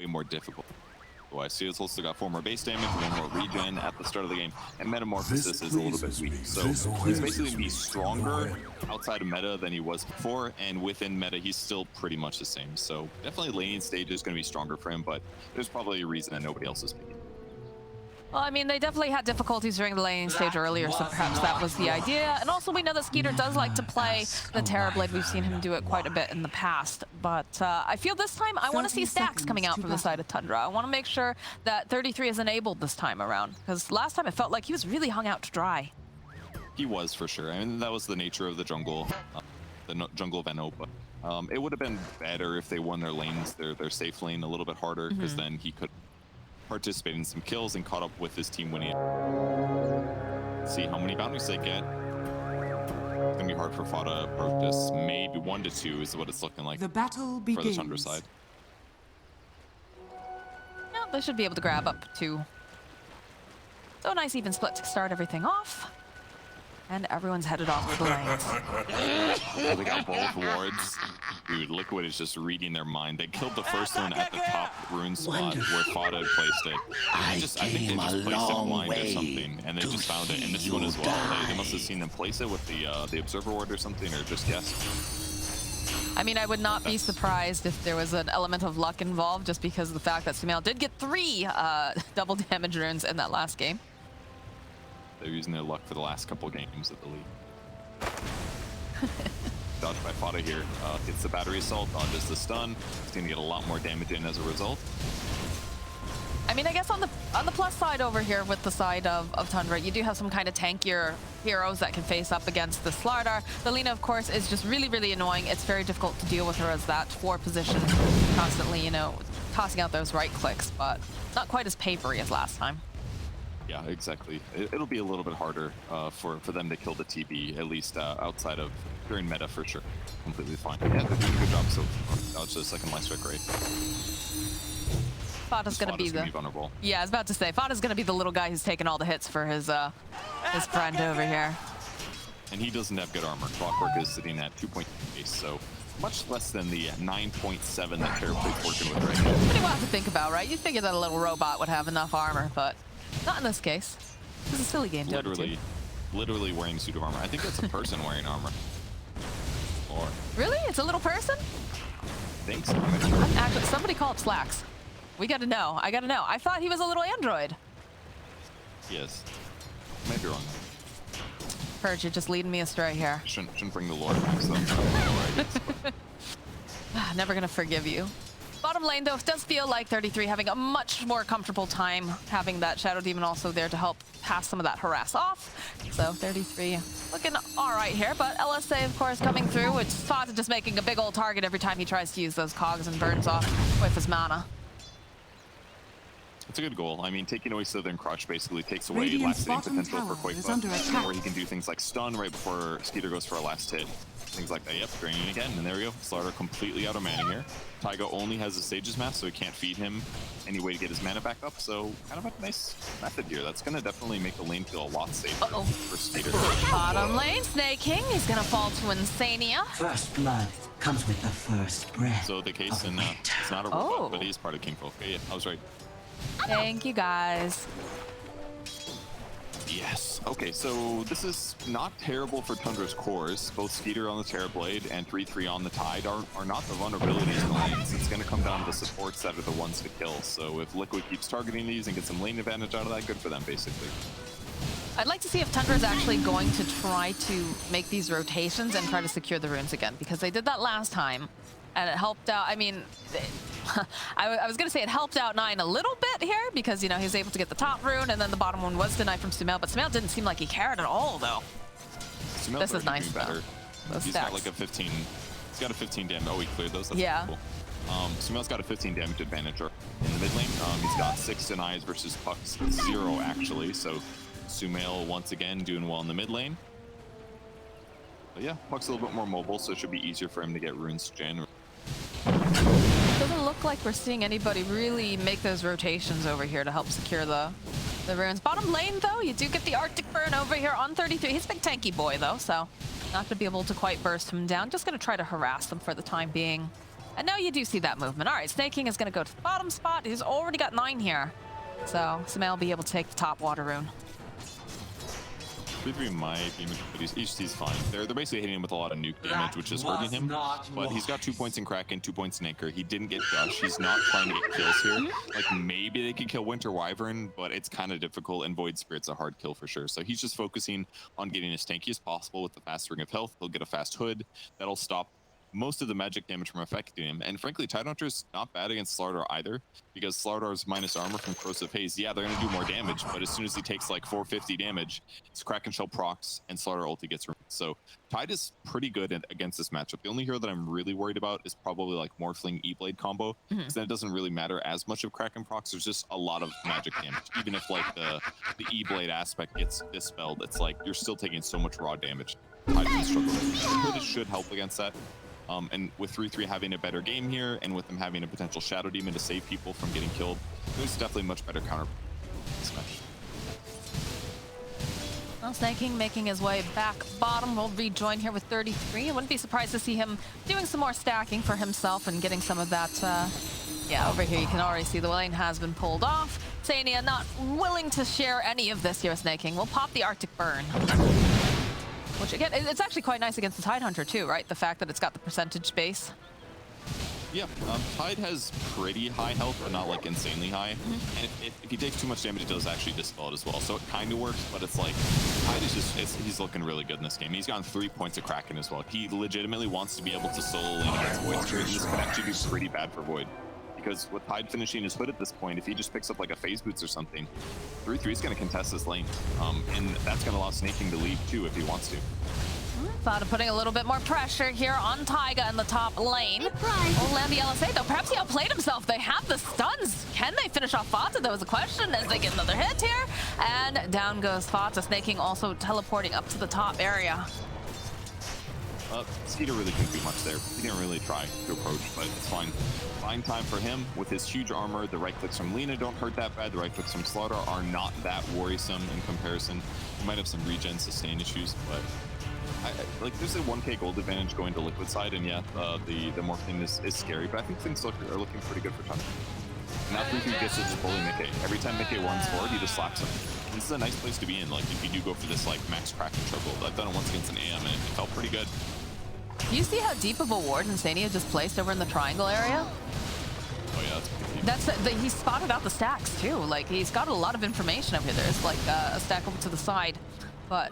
way more difficult. Otherwise, he has also got 4 more base damage, 1 more regen at the start of the game, and Metamorphosis is a little bit weak. So he's basically be stronger outside of meta than he was before, and within meta, he's still pretty much the same. So definitely laning stage is going to be stronger for him, but there's probably a reason that nobody else is picking. Well, I mean, they definitely had difficulties during the laning stage earlier, so perhaps that was the idea. And also, we know that Skeeter does like to play the Terrorblade. We've seen him do it quite a bit in the past. But I feel this time, I want to see stacks coming out from the side of Tundra. I want to make sure that 33 is enabled this time around. Because last time, it felt like he was really hung out to dry. He was, for sure. I mean, that was the nature of the jungle jungle of MOBA. It would have been better if they won their lanes, their safe lane, a little bit harder, because then he could participate in some kills and caught up with his team winning. See how many bounties they get. It's gonna be hard for Fada to approach this. Maybe 1 to 2 is what it's looking like. The battle begins. For the Tundra side. No, they should be able to grab up 2. So a nice even split to start everything off. And everyone's headed off to the lanes. They got both wards. Dude, Liquid is just reading their mind. They killed the first one at the top rune spot where Fada had placed it. I think they just placed it blind or something, and they just found it in this one as well. They must have seen them place it with the observer ward or something, or just guessed. I mean, I would not be surprised if there was an element of luck involved, just because of the fact that Sumail did get 3 double damage runes in that last game. They're using their luck for the last couple games of the league. Dodged by Fada here. Gets the battery assault, dodges the stun. He's going to get a lot more damage in as a result. I mean, I guess on the plus side over here with the side of Tundra, you do have some kind of tankier heroes that can face up against the Slardar. The Lina, of course, is just really, really annoying. It's very difficult to deal with her as that 4 position, constantly, you know, tossing out those right clicks, but not quite as papery as last time. Yeah, exactly. It'll be a little bit harder for them to kill the TB, at least outside of during meta for sure. Completely fine. Yeah, they're doing a good job so far. Dodge the second life strike rate. Fada's gonna be vulnerable. Yeah, I was about to say, Fada's gonna be the little guy who's taking all the hits for his friend over here. And he doesn't have good armor. Clockwork is sitting at 2.2 base, so much less than the 9.7 that Terrorplate's working with right now. Pretty wild to think about, right? You'd figure that a little robot would have enough armor, but not in this case. This is a silly game, Dota2. Literally wearing a suit of armor. I think that's a person wearing armor. Or really? It's a little person? I think so. Actually, somebody call up Slacks. We gotta know. I gotta know. I thought he was a little android. Yes. Might be wrong. Purge, you're just leading me astray here. Shouldn't bring the lore back, so Never gonna forgive you. Bottom lane, though, it does feel like 33 having a much more comfortable time having that Shadow Demon also there to help pass some of that harass off. So 33 looking all right here, but LSA, of course, coming through. It's Fada just making a big old target every time he tries to use those cogs and burns off with his mana. It's a good goal. I mean, taking away Southern Crotch basically takes away last hitting potential for Quakebutt, where he can do things like stun right before Skeeter goes for a last hit. Things like that. Yep, draining again, and there we go. Slardar completely out of mana here. Taiga only has a Sage's Mask, so he can't feed him any way to get his mana back up, so kind of a nice method here. That's going to definitely make the lane feel a lot safer for Skeeter. Bottom lane, Snake King, he's going to fall to Insania. First blood comes with the first breath. So the case in, it's not a robot, but he is part of King Folk. Yeah, I was right. Thank you, guys. Yes. Okay, so this is not terrible for Tundra's cores. Both Skeeter on the Terrorblade and 3-3 on the Tide are not the vulnerabilities in the lanes. It's going to come down to the supports that are the ones to kill. So if Liquid keeps targeting these and gets some lane advantage out of that, good for them, basically. I'd like to see if Tundra is actually going to try to make these rotations and try to secure the runes again, because they did that last time, and it helped out. I mean, I was going to say it helped out 9 a little bit here, because, you know, he was able to get the top rune, and then the bottom one was denied from Sumail, but Sumail didn't seem like he cared at all, though. Sumail's this is nice, better. He's got like a 15. He's got a 15 damage. Oh, he cleared those. That's yeah. Cool. Sumail's got a 15 damage advantage in the mid lane. He's got 6 denies versus Puck's 0, actually. So Sumail, once again, doing well in the mid lane. But yeah, Puck's a little bit more mobile, so it should be easier for him to get runes gen. Doesn't look like we're seeing anybody really make those rotations over here to help secure the runes. Bottom lane, though, you do get the Arctic Burn over here on 33. He's a big tanky boy, though, so not going to be able to quite burst him down. Just going to try to harass them for the time being. And now you do see that movement. All right, Snaking is going to go to the bottom spot. He's already got 9 here. So Sumail will be able to take the top water rune. 3-3 might be, but he's fine. They're basically hitting him with a lot of nuke damage, which is hurting him. But he's got 2 points in Kraken, 2 points in Anchor. He didn't get Gush. He's not trying to get kills here. Like, maybe they could kill Winter Wyvern, but it's kind of difficult, and Void Spirit's a hard kill for sure. So he's just focusing on getting as tanky as possible with the fast ring of health. He'll get a fast hood. That'll stop most of the magic damage from affecting him. And frankly, Tidehunter's not bad against Slardar either, because Slardar's minus armor from Corrosive Haze, yeah, they're going to do more damage, but as soon as he takes like 450 damage, his Kraken Shell procs and Slardar ulti gets removed. So Tide is pretty good against this matchup. The only hero that I'm really worried about is probably like Morphling E-Blade combo, because then it doesn't really matter as much of Kraken procs. There's just a lot of magic damage. Even if like the E-Blade aspect gets dispelled, it's like you're still taking so much raw damage. Tide can struggle. The hood should help against that. And with 3-3 having a better game here, and with them having a potential Shadow Demon to save people from getting killed, there's definitely much better counter this match. Well, Snaking making his way back bottom. Will rejoin here with 33. I wouldn't be surprised to see him doing some more stacking for himself and getting some of that. Yeah, over here you can already see the lane has been pulled off. Sania not willing to share any of this here, Snaking. We'll pop the Arctic Burn. Which again, it's actually quite nice against the Tidehunter too, right? The fact that it's got the percentage base. Yeah, Tide has pretty high health, but not like insanely high. And if he takes too much damage, it does actually dispel it as well. So it kind of works, but it's like, Tide is just, he's looking really good in this game. He's gotten 3 points of Kraken as well. He legitimately wants to be able to solo lane against Void Spirit, and this could actually be pretty bad for Void. Because with Tide finishing his hood at this point, if he just picks up like a Phase Boots or something, 3-3 is going to contest this lane. And that's going to allow Snaking to leave too if he wants to. Thought of putting a little bit more pressure here on Taiga in the top lane. Will land the LSA though. Perhaps he outplayed himself. They have the stuns. Can they finish off Fata? That was a question as they get another hit here. And down goes Fata. Snaking also teleporting up to the top area. Skeeter really couldn't do much there. He didn't really try to approach, but it's fine. Fine time for him with his huge armor. The right clicks from Lina don't hurt that bad. The right clicks from Slardar are not that worrisome in comparison. He might have some regen sustain issues, but like there's a 1k gold advantage going to Liquid side, and yeah, the Morphling is scary, but I think things are looking pretty good for Tide. Now 3-3 gets to just bully Mickey. Every time Mickey runs forward, he just slaps him. And this is a nice place to be in, like if you do go for this like max Kraken struggle. I've done it once against an AM and it felt pretty good. You see how deep of a ward Insania just placed over in the triangle area? Oh yeah, that's pretty deep. He spotted out the stacks too. Like he's got a lot of information over here. There's like a stack over to the side, but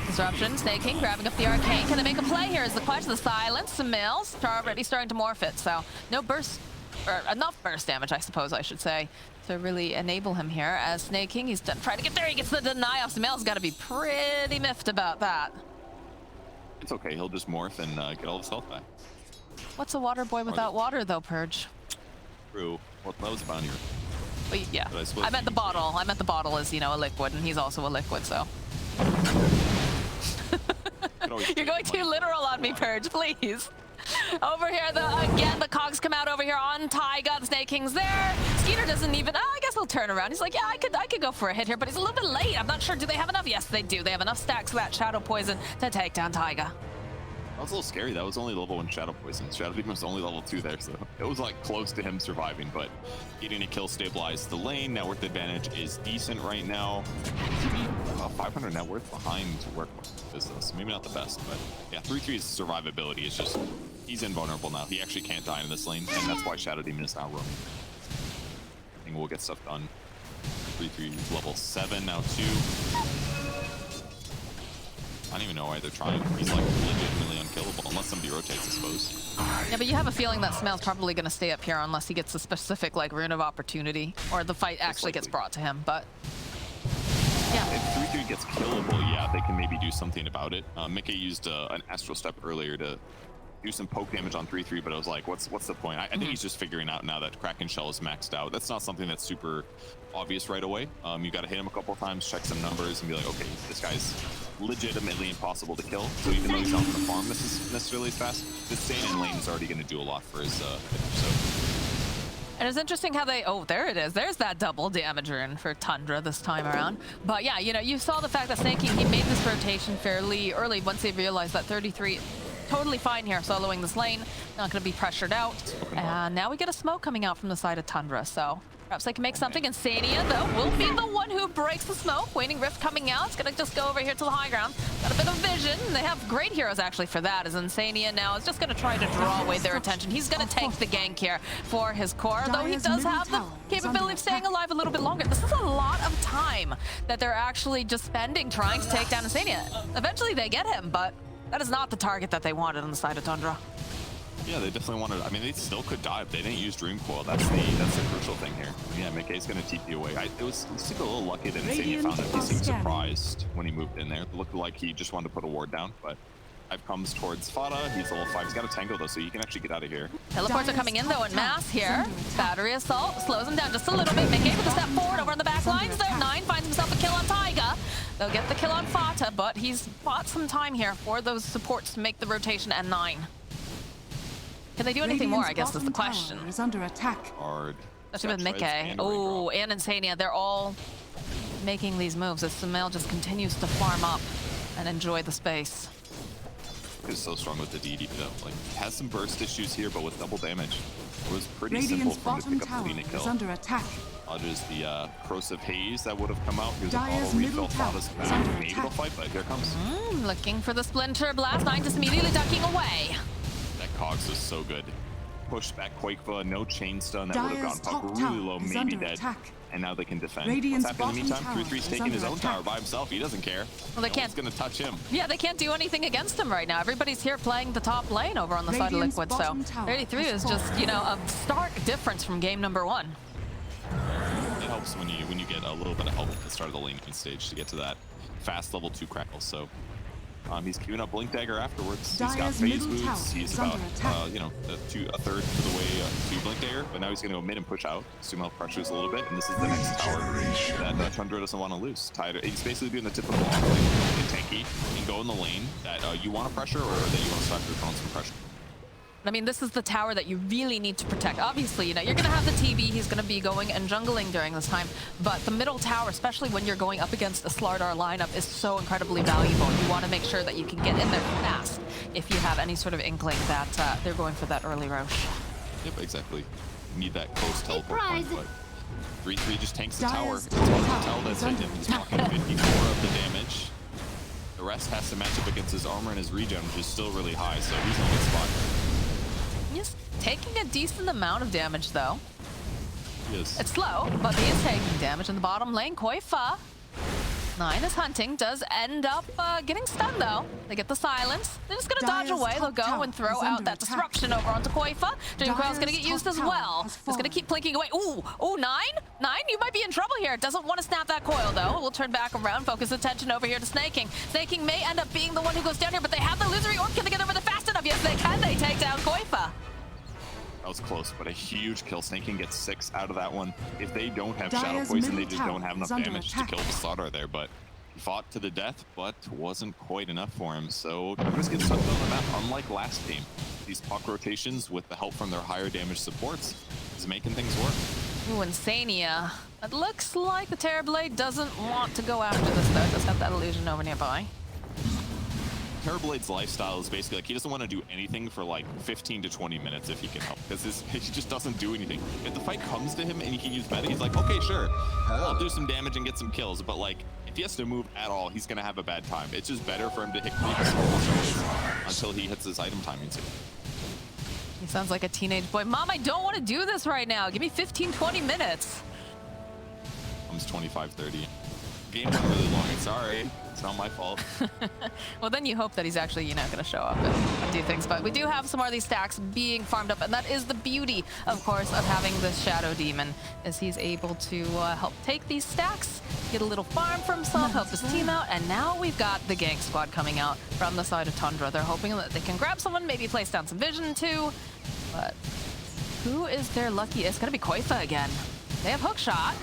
disruption. Snaking grabbing up the arcane. Can they make a play here? Is the question. The silence. Sumail's already starting to morph it. So no burst, or enough burst damage, I suppose I should say, to really enable him here. As Snaking, he's trying to get there. He gets the deny off. Sumail's got to be pretty miffed about that. It's okay. He'll just morph and get all his health back. What's a water boy without water, though, Purge? True. Well, that was a bounty. Well, yeah. I meant the bottle. I meant the bottle is, you know, a liquid, and he's also a liquid, so. You're going too literal on me, Purge, please. Over here, again, the cogs come out over here on Taiga. The Snaking's there. Skeeter doesn't even, I guess he'll turn around. He's like, yeah, I could go for a hit here, but he's a little bit late. I'm not sure. Do they have enough? Yes, they do. They have enough stacks of that Shadow Poison to take down Taiga. That was a little scary. That was only level 1 Shadow Poison. Shadow Demon was only level 2 there, so it was like close to him surviving, but getting a kill stabilized the lane. Net worth advantage is decent right now. 500 net worth behind where is this? Maybe not the best, but yeah, 3-3's survivability is just, he's invulnerable now. He actually can't die in this lane, and that's why Shadow Demon is now roaming. I think we'll get stuff done. 3-3 level 7 now too. I don't even know why they're trying. He's like legitimately unkillable unless somebody rotates, I suppose. Yeah, but you have a feeling that Sumail's probably going to stay up here unless he gets a specific like rune of opportunity or the fight actually gets brought to him. But yeah, if 3-3 gets killable, yeah, they can maybe do something about it. Mickey used an Astral Step earlier to do some poke damage on 3-3, but I was like, what's the point? I think he's just figuring out now that Kraken Shell is maxed out. That's not something that's super obvious right away. You got to hit him a couple times, check some numbers, and be like, okay, this guy's legitimately impossible to kill. So even though he's not going to farm necessarily as fast, this staying in lane is already going to do a lot for his And it's interesting how they, oh, there it is. There's that double damage rune for Tundra this time around. But yeah, you know, you saw the fact that Snaking, he made this rotation fairly early once they realized that 33 totally fine here, soloing this lane. Not going to be pressured out. And now we get a smoke coming out from the side of Tundra, so perhaps they can make something. Insania, though, will be the one who breaks the smoke. Waning Rift coming out. It's going to just go over here to the high ground. Got a bit of vision. They have great heroes, actually, for that, as Insania now is just going to try to draw away their attention. He's going to take the gank here for his core, though he does have the capability of staying alive a little bit longer. This is a lot of time that they're actually just spending trying to take down Insania. Eventually, they get him, but that is not the target that they wanted on the side of Tundra. Yeah, they definitely wanted. I mean, they still could die, but they didn't use Dream Coil. That's the crucial thing here. Yeah, McKay's gonna TP away. It was a little lucky that Insania found it. He seemed surprised when he moved in there. It looked like he just wanted to put a ward down, but Hive comes towards Fada. He's level 5. He's got a tango though, so he can actually get out of here. Teleports are coming in though in mass here. Battery assault slows him down just a little bit. McKay with a step forward over on the back lines though. 9 finds himself a kill on Taiga. They'll get the kill on Fata, but he's bought some time here for those supports to make the rotation at 9. Can they do anything more, I guess, is the question. Is under attack. Hard. Especially with McKay. Oh, and Insania. They're all making these moves as Sumail just continues to farm up and enjoy the space. He's so strong with the DD though. Like, has some burst issues here, but with double damage. It was pretty Radiant's simple for him to pick up bottom the clean tower kill. is under attack. Dodges the corrosive haze that would have come out. Here's a Dire's bottle refill. middle tower Fada's is back. under Maybe attack. they'll fight, but here it comes. Looking for the Splinter Blast. 9 just immediately ducking away. That Cogs was so good. Pushed back Quakeva, no chain stun. That would have Dire's gone puck top really low, tower is maybe under dead. attack. And now they can defend. Radiant's What's happening in the bottom meantime? tower 3-3's is taking his under own tower attack. by himself. He doesn't care. Well, they No can't. one's gonna touch him. Yeah, they can't do anything against him right now. Everybody's here playing the top lane over on the side of Radiant's Liquid, so bottom tower 33 has is just, you know, a stark difference from game number 1. It helps when you get a little bit of help at the start of the lane stage to get to that fast level 2 crackle. So he's queuing up Blink Dagger afterwards. He's got Dire's phase middle tower moves. He's is about under attack. you know, a third of the way to Blink Dagger, but now he's gonna go mid and push out. Sumail pressures a little bit, and this is the next tower that Tundra doesn't want to lose. He's basically doing the typical offlane, get tanky, and go in the lane that you want to pressure or that you want to stop your opponents from pressure. I mean, this is the tower that you really need to protect. Obviously, you know, you're going to have the TB. He's going to be going and jungling during this time. But the middle tower, especially when you're going up against a Slardar lineup, is so incredibly valuable. You want to make sure that you can get in there fast if you have any sort of inkling that they're going for that early rush. Yep, exactly. Need that close teleport point, but 3-3 just tanks the tower. Dire's It's hard to tower tell that's is hit under him. He's attack. talking 54 of the damage. The rest has to match up against his armor and his regen, which is still really high, so he's in a good spot. He's taking a decent amount of damage, though. He is. It's slow, but he is taking damage in the bottom lane. Koifa. 9 is hunting, does end up getting stunned though. They get the silence. They're just gonna dodge Dire's away. They'll top go tower and throw is out under that attack. disruption over onto Koifa. Dream Coil's gonna Dire's get used top as tower well. has It's gonna fallen. keep plinking away. Ooh, 9? 9, you might be in trouble here. Doesn't want to snap that coil though. We'll turn back around, focus attention over here to Snaking. Snaking may end up being the one who goes down here, but they have the illusory orb. Can they get over there fast enough? Yes, they can. They take down Koifa. That was close, but a huge kill. Snaking gets 6 out of that one. If they don't have Shadow Dire's Poison, they middle just tower don't have enough is under damage attack. to kill the Slardar there, but he fought to the death, but wasn't quite enough for him. So Congress gets stuck on the map, unlike last game. These puck rotations, with the help from their higher damage supports, is making things work. Ooh, Insania. It looks like the Terrorblade doesn't want to go after this though. It does have that illusion over nearby. Terrorblade's lifestyle is basically like he doesn't want to do anything for like 15 to 20 minutes if he can help, because he just doesn't do anything. If the fight comes to him and he can use meta, he's like, okay, sure, I'll do some damage and get some kills, but like if he has to move at all, he's gonna have a bad time. It's just better for him to hit creeps until he hits his item timing too. He sounds like a teenage boy. Mom, I don't want to do this right now. Give me 15, 20 minutes. Comes 25-30. Game went really long. Sorry, it's not my fault. Well, then you hope that he's actually, you know, going to show up and do things. But we do have some more of these stacks being farmed up, and that is the beauty, of course, of having this Shadow Demon, is he's able to help take these stacks, get a little farm for himself, help his team out, and now we've got the gank squad coming out from the side of Tundra. They're hoping that they can grab someone, maybe place down some vision too, but who is their lucky? It's going to be Koifa again. They have hookshot.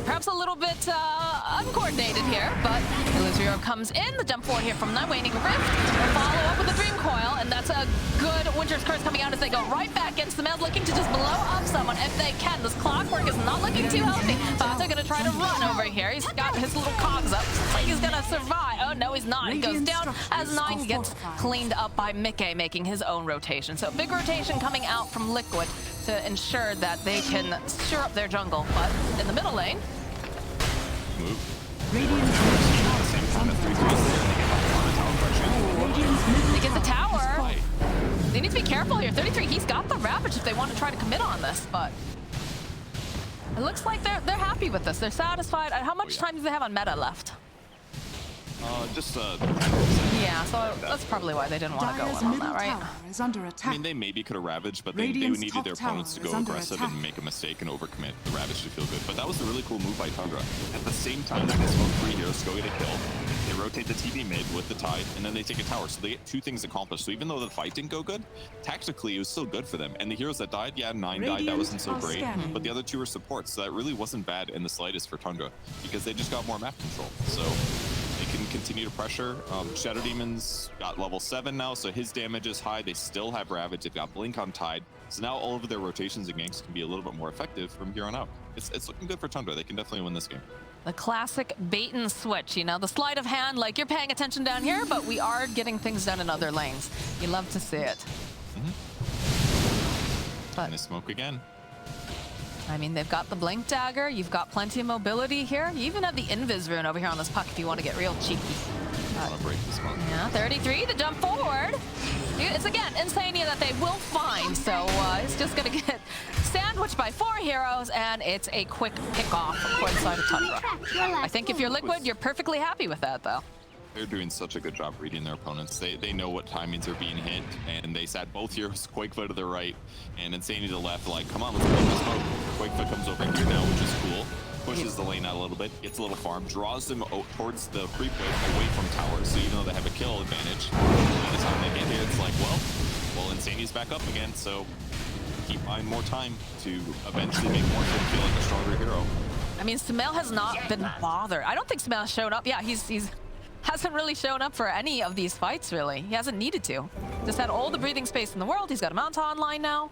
Perhaps a little bit uncoordinated here, but Illusory Orb comes in. The jump forward here from the Waning Rift. They'll follow up with the Dream Coil, and that's a good Winter's Curse coming out as they go right back against the Sumail, looking to just blow up someone if they can. This Clockwork is not looking too healthy. Fata gonna try to run over here. He's got his little cogs up. Looks like he's gonna survive. Oh no, No, he's not. He goes down as 9 gets cleaned up by Mickey, making his own rotation. So big rotation coming out from Liquid to ensure that they can sure up their jungle. But in the middle lane, Move. they get the tower. They need to be careful here. 33, he's got the Ravage if they want to try to commit on this, but it looks like they're happy with this. They're satisfied. How much time do they have on meta left? Just Yeah, so that's probably why they didn't want to go in on that, right? Is under attack. I mean, they maybe could have ravaged, but they needed their opponents to go aggressive and make a mistake and overcommit the ravage to feel good. But that was a really cool move by Tundra. At the same time that they smoke 3 heroes to go get a kill, they rotate the TV mid with the tide, and then they take a tower. So they get 2 things accomplished. So even though the fight didn't go good, tactically it was still good for them. And the heroes that died, yeah, 9 died, that wasn't so great. But the other 2 were supports, so that really wasn't bad in the slightest for Tundra, because they just got more map control. So they can continue to pressure. Shadow Demon's got level 7 now, so his damage is high. They still have Ravage. They've got Blink on Tide. So now all of their rotations and ganks can be a little bit more effective from here on out. It's looking good for Tundra. They can definitely win this game. The classic bait and switch, you know, the sleight of hand, like you're paying attention down here, but we are getting things done in other lanes. You love to see it. But And they smoke again. I mean, they've got the Blink Dagger. You've got plenty of mobility here. You even have the Invis Rune over here on this puck if you want to get real cheeky. I want to break this smoke. Yeah, 33 to jump forward. It's again Insania that they will find, so it's just gonna get sandwiched by 4 heroes, and it's a quick pick off for the side of Tundra. I think if you're Liquid, you're perfectly happy with that, though. They're doing such a good job reading their opponents. They know what timings are being hit, and they sat both heroes, Quakefoot to the right and Insania to the left, like, come on, let's build this smoke. Quakefoot comes over here now, which is cool. Pushes the lane out a little bit, gets a little farm, draws them towards the creep wave away from towers. So even though they have a kill advantage, by the time they get here, it's like, well, Insania's back up again, so keep buying more time to eventually make Morph feel like a stronger hero. I mean, Sumail has not been bothered. I don't think Sumail has shown up. Yeah, he's hasn't really shown up for any of these fights, really. He hasn't needed to. Just had all the breathing space in the world. He's got a Manta online now.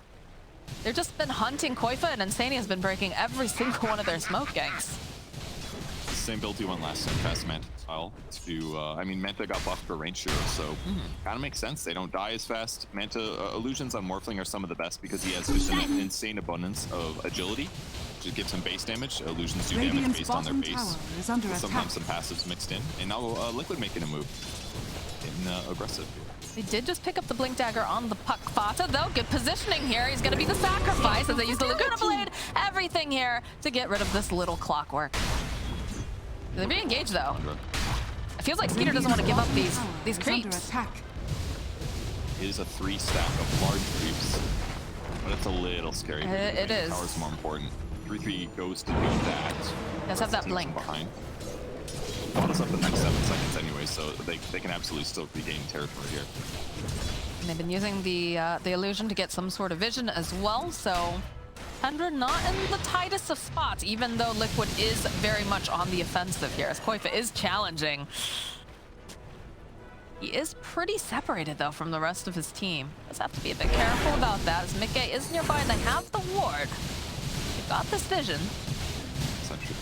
They've just been hunting Koifa, and Insania has been breaking every single one of their smoke ganks. Same build he went last time, fast Manta style. I mean, Manta got buffed for range hero, so kind of makes sense. They don't die as fast. Manta illusions on Morphling are some of the best because he has just an insane abundance of agility, which gives him base damage. Illusions do damage based on their base. Sometimes some passives mixed in. And now Liquid making a move. Getting aggressive here. They did just pick up the Blink Dagger on the puck. Fata, though, good positioning here. He's going to be the sacrifice as they use the Laguna Blade. Everything here to get rid of this little clockwork. They're being engaged, though. It feels like Skeeter doesn't want to give up these creeps. It is a 3-stack of large creeps, but it's a little scary. It is. Power's more important. 3-3 goes to do that. Does have that blink. Behind. Bought us up the next 7 seconds anyway, so they can absolutely still regain territory here. And they've been using the illusion to get some sort of vision as well, so Tundra not in the tightest of spots, even though Liquid is very much on the offensive here, as Koifa is challenging. He is pretty separated, though, from the rest of his team. Does have to be a bit careful about that, as Mickey is nearby and they have the ward. They've got this vision. Essentially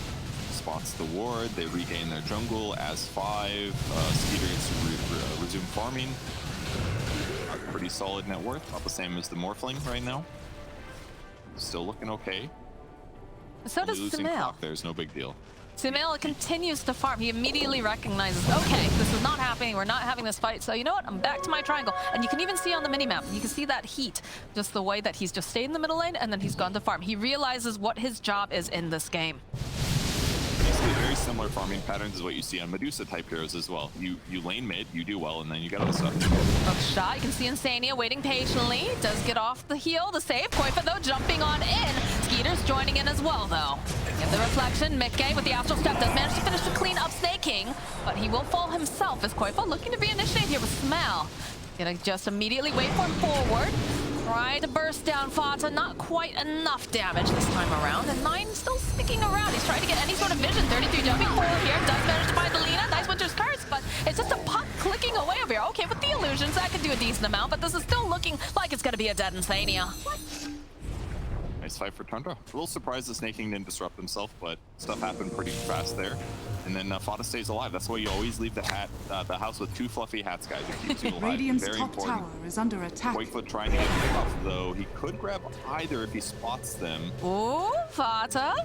spots the ward, they regain their jungle as 5. Skeeter gets to resume farming. A pretty solid net worth, about the same as the Morphling right now. Still looking okay. So does Sumail. There's no big deal. Sumail continues to farm. He immediately recognizes, okay, this is not happening. We're not having this fight. So you know what? I'm back to my triangle. And you can even see on the minimap, you can see that heat, just the way that he's just stayed in the middle lane and then he's gone to farm. He realizes what his job is in this game. Basically, very similar farming patterns is what you see on Medusa type heroes as well. You lane mid, you do well, and then you get other stuff. Hook shot. You can see Insania waiting patiently. Does get off the heel. The save. Koifa, though, jumping on in. Skeeter's joining in as well, though. Get the reflection. Mickey with the astral step does manage to finish the clean up Snake King, but he will fall himself as Koifa looking to reinitiate here with Sumail. Gonna just immediately wait for him forward. Try to burst down Fata, not quite enough damage this time around, and 9 still sticking around. He's trying to get any sort of vision. 33 jumping forward here, does manage to find the Lina. Nice Winter's Curse, but it's just a puck clicking away over here. Okay, with the illusions, that could do a decent amount, but this is still looking like it's gonna be a dead Insania. I Nice fight for Tundra. A little surprised the Snake King didn't disrupt himself, but stuff happened pretty fast there. And then Fata stays alive. That's why you always leave the house with 2 fluffy hats, guys. It keeps you alive. Radiant's Very top important. tower is under attack. Whitefoot trying to get off, though. He could grab either if he spots them. Ooh, Fata.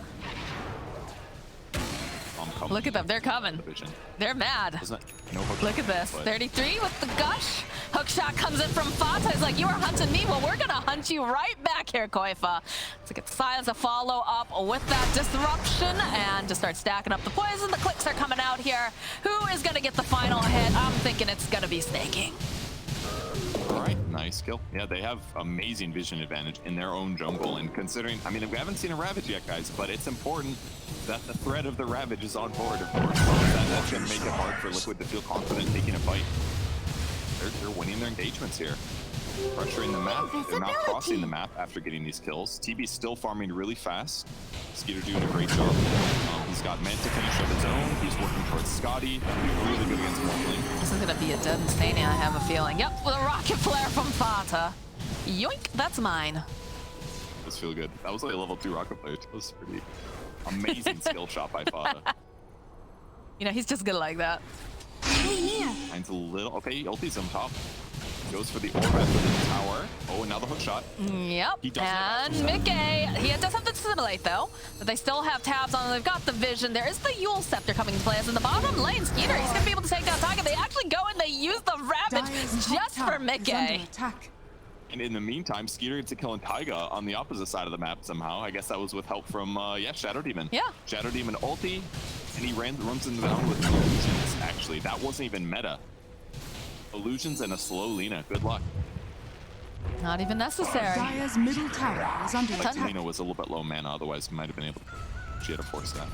Look at them, they're coming. They're mad. No hook Look at this, 33 with the gush. Hook shot comes in from Fata. He's like, you are hunting me, well, we're gonna hunt you right back here, Koifa. So get Silence to follow up with that disruption and to start stacking up the poison. The clicks are coming out here. Who is gonna get the final hit? I'm thinking it's gonna be Snake King. All right, nice kill. Yeah, they have amazing vision advantage in their own jungle. And considering, I mean, we haven't seen a Ravage yet, guys, but it's important that the threat of the Ravage is on board, of course. That's going to make it hard for Liquid to feel confident taking a fight. They're winning their engagements here. Pressuring the map. They're not crossing the map after getting these kills. TB's still farming really fast. Skeeter doing a great job. He's got Mant to finish up his own. He's working towards Scotty. He's really good against Morph. This is going to be a dead Stania, I have a feeling. Yep, with a rocket flare from Fata. Yoink, that's mine. This feels good. That was like a level 2 rocket flare. That was pretty amazing skill shot by Fata. You know, he's just good like that. Mine's a little... Okay, ulti's on top. Goes for the orb after the tower. Oh, and now the hook shot. Yep, He does and Mickey. He does have to assimilate, though. But they still have tabs on them. They've got the vision. There is the Yule Scepter coming into play. As in the bottom lane, Skeeter, he's going to be able to take down Tiger. They actually go and they use the Ravage just for Mickey. And in the meantime, Skeeter gets a kill on Taiga on the opposite side of the map somehow. I guess that was with help from, Shadow Demon. Yeah. Shadow Demon ulti, and he runs into down with illusions, actually. That wasn't even meta. Illusions and a slow Lina. Good luck. Not even necessary. Dire's middle tower is under Like attack. Lina was a little bit low mana, otherwise might have been able to... She had a 4-staff,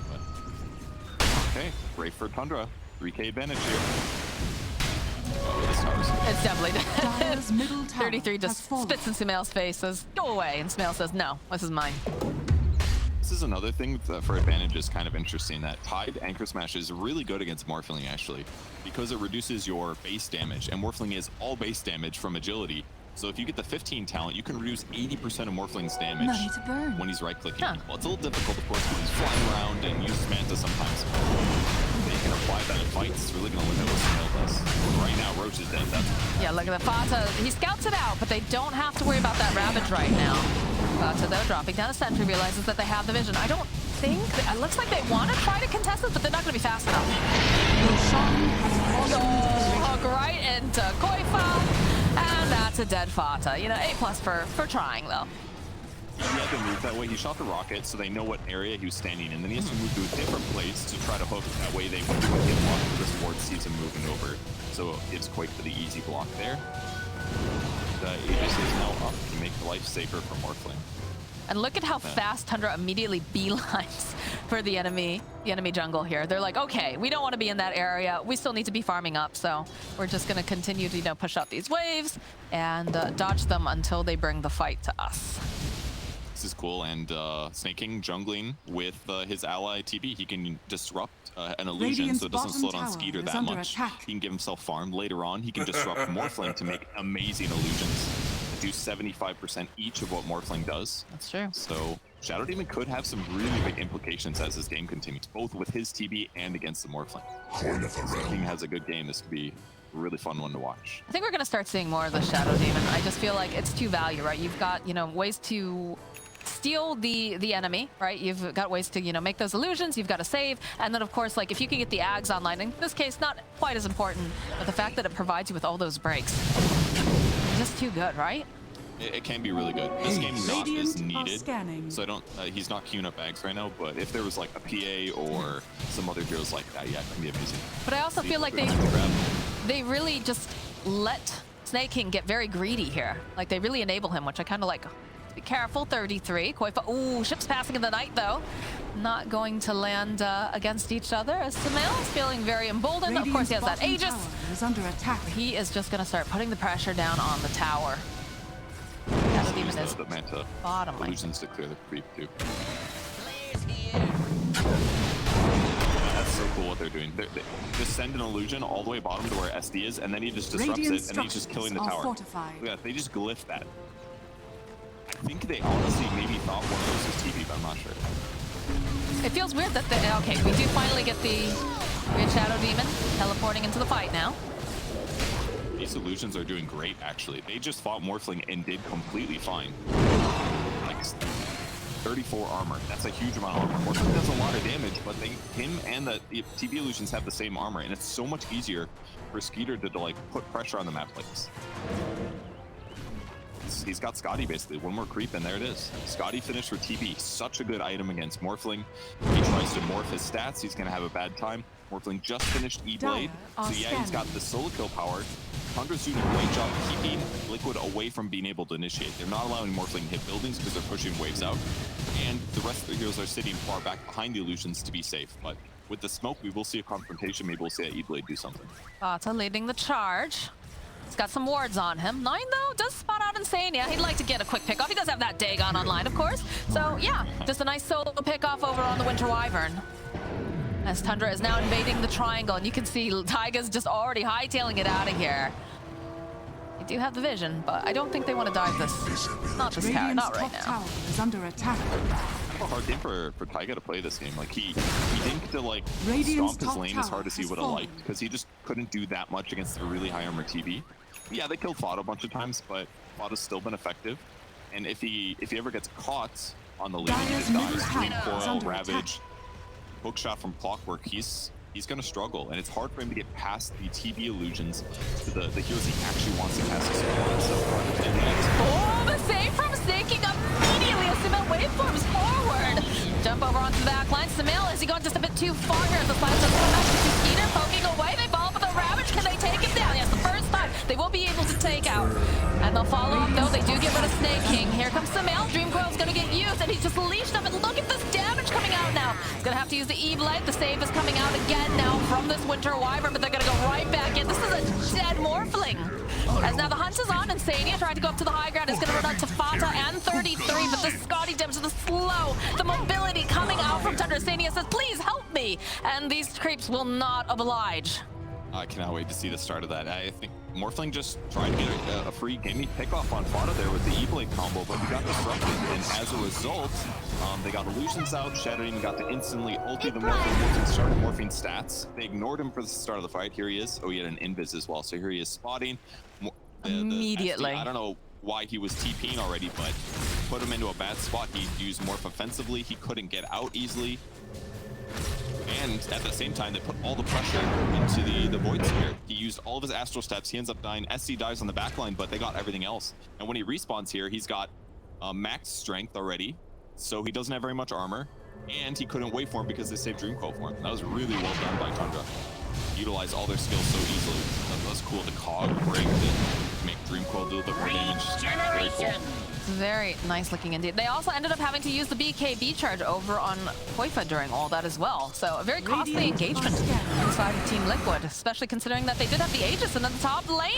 but... Okay, great for Tundra. 3k advantage here. Oh, the stars. It's definitely Dire's middle tower 33 just has fallen. spits in Sumail's face, says, go away. And Sumail says, no, this is mine. This is another thing for advantage is kind of interesting, that Tide Anchor Smash is really good against Morphling, actually, because it reduces your base damage, and Morphling is all base damage from agility. So if you get the 15 talent, you can reduce 80% of Morphling's damage Money to burn. when he's right-clicking. Huh. Well, it's a little difficult, of course, because he's flying around and uses Manta sometimes. They can apply that in fights. It's really going to limit what Sumail does. Right now, Roach is dead. Yeah, look at the Fata. He scouts it out, but they don't have to worry about that Ravage right now. Fata, though, dropping down a sentry, realizes that they have the vision. I don't think... It looks like they want to try to contest this, but they're not going to be fast enough. Hook right into Koifa. And that's a dead Fata. You know, A+ for trying, though. He had to move that way. He shot the rocket, so they know what area he was standing in. Then he has to move to a different place to try to hook. That way they wouldn't get blocked if this ward sees him moving over. So it gives Quake for the easy block there. The Aegis is now up to make life safer for Morphling. And look at how fast Tundra immediately beelines for the enemy jungle here. They're like, okay, we don't want to be in that area. We still need to be farming up, so we're just going to continue to, you know, push out these waves and dodge them until they bring the fight to us. This is cool, and Snake King jungling with his ally TB. He can disrupt an illusion, Radiant's so it doesn't slow down bottom Skeeter tower that is under much. attack. He can give himself farm. Later on, he can disrupt Morphling to make amazing illusions. Do 75% each of what Morphling does. That's true. So Shadow Demon could have some really big implications as this game continues, both with his TB and against the Morphling. Snake King has a good game. This could be a really fun one to watch. I think we're going to start seeing more of the Shadow Demon. I just feel like it's 2 value, right? You've got, you know, ways to steal the enemy, right? You've got ways to, you know, make those illusions. You've got to save. And then, of course, like, if you can get the Ags online, in this case, not quite as important, but the fact that it provides you with all those breaks. Just too good, right? It can be really good. This game not Radiant is are needed, scanning. so I don't. He's not queuing up bags right now. But if there was like a PA or some other heroes like that, yeah, it can be amazing. But I also feel like they really just let Snake King get very greedy here. Like, they really enable him, which I kind of like. Be careful, 33. Koifa, ooh, ships passing in the night, though. Not going to land against each other, as Sumail is feeling very emboldened. Of course, he has that Aegis. Is under attack. He is just going to start putting the pressure down on the tower. Use Demon is the Manta bottom, I illusions to clear the creep too. That's so cool what they're doing. They just send an illusion all the way bottom to where SD is, and then he just disrupts Radiant it, and he's just killing the structures tower. are fortified. Look at that, they just glyph that. I think they honestly maybe thought one of It feels weird that okay, we do finally get the Weird Shadow Demon teleporting into the fight now. These illusions are doing great, actually. They just fought Morphling and did completely fine. Like 34 armor. That's a huge amount of armor. Morphling does a lot of damage, but him and the TB illusions have the same armor, and it's so much easier for Skeeter to like put pressure on the map like this. He's got Scotty basically. One more creep and there it is. Scotty finished for TB. Such a good item against Morphling. He tries to morph his stats. He's gonna have a bad time. Morphling just finished E-Blade. So yeah, he's got the solo kill power. Tundra's doing a great job keeping Liquid away from being able to initiate. They're not allowing Morphling to hit buildings because they're pushing waves out. And the rest of the heroes are sitting far back behind the illusions to be safe. But with the smoke, we will see a confrontation. Maybe we'll see a E-Blade do something. Dota leading the charge. He's got some wards on him. 9 though does spot out Insania. He'd like to get a quick pick off. He does have that Dagon online, of course. So yeah, just a nice solo pick off over on the Winter Wyvern. As Tundra is now invading the triangle, and you can see Taiga's just already hightailing it out of here. They do have the vision, but I don't think they want to dive this. Not this tower, not right now. Tower is under attack. A hard game for Taiga to play this game. Like he didn't get to like Radiant's stomp his lane top as hard as he tower would have has liked because he just couldn't do that much against a really high armor TB. Yeah, they killed Fod a bunch of times, but Fod has still been effective. And if he ever gets caught on the lane, he just dies. Green Coil, Ravage, hookshot from Clockwork. He's gonna struggle, and it's hard for him to get past the TB illusions to the heroes he actually wants to cast a spell on. So, oh, the save from Snaking immediately as Sumail waveforms forward. Jump over onto the back line. Sumail, is he going just a bit too far here? The Spider doesn't come back to Skeeter, poking away. They follow up with a Ravage. Can they take him down? Yes, the first time they will be able to take out. And they'll follow up, though. They do get rid of Snake King. Here comes Sumail. Dream Coil's gonna get used, and he's just leashed up. And look at this damage coming out now. He's gonna have to use the E-Blade. The save is coming out again now from this Winter Wyvern, but they're gonna go right back in. This is a dead Morphling. As now the hunt is on, Insania trying to go up to the high ground. Is gonna run out to Fata and 33, but the Scotty damage, the slow, the mobility coming out from Tundra. Insania says, please help me. And these creeps will not oblige. I cannot wait to see the start of that. I think Morphling just tried to get a free gamey pickoff on Fada there with the E-Blade combo, but he got disrupted, and as a result, they got illusions out. Shadow Demon got to instantly ulti the Morphling, started morphing stats. They ignored him for the start of the fight. Here he is. Oh, he had an invis as well, so here he is spotting. Immediately. I don't know why he was TPing already, but put him into a bad spot. He used Morph offensively. He couldn't get out easily. And at the same time, they put all the pressure into the Void Sphere. He used all of his Astral Steps. He ends up dying. SC dies on the backline, but they got everything else. And when he respawns here, he's got max strength already, so he doesn't have very much armor. And he couldn't wait for him because they saved Dream Coil for him. That was really well done by Tundra. Utilize all their skills so easily. That was cool. The cog break to make Dream Coil do a bit more damage. Very cool. Very nice looking indeed. They also ended up having to use the BKB charge over on Koifa during all that as well. So a very costly engagement inside of Team Liquid, especially considering that they did have the Aegis in the top lane.